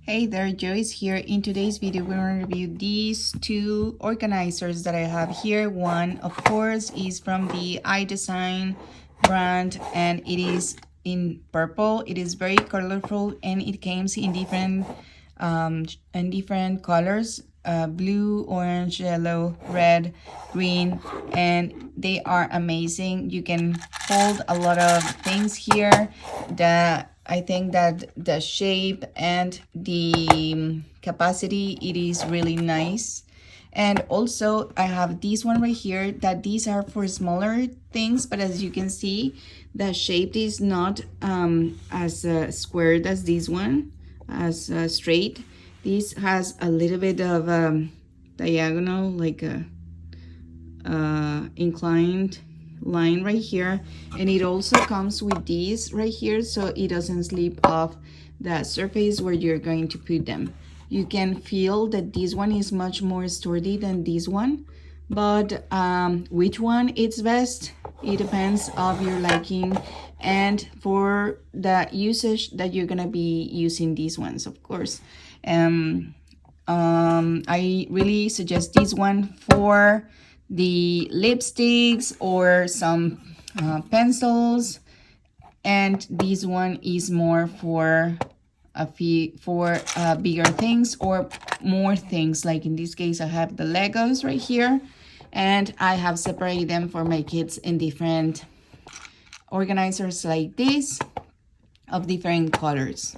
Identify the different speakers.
Speaker 1: Hey there, Joyce here. In today's video, we're going to review these two organizers that I have here. One, of course, is from the mDesign brand, and it is in purple. It is very colorful, and it comes in different colors: blue, orange, yellow, red, green, and they are amazing. You can hold a lot of things here. I think that the shape and the capacity, it is really nice. And also I have this one right here, that these are for smaller things, but as you can see, the shape is not as squared as this one, as straight. This has a little bit of diagonal, like a inclined line right here, and it also comes with these right here, so it doesn't slip off the surface where you're going to put them. You can feel that this one is much more sturdy than this one, but which one is best, it depends of your liking and for the usage that you're gonna be using these ones, of course. I really suggest this one for the lipsticks or some pencils, and this one is more for bigger things or more things. Like in this case, I have the Legos right here, and I have separated them for my kids in different organizers like this of different colors.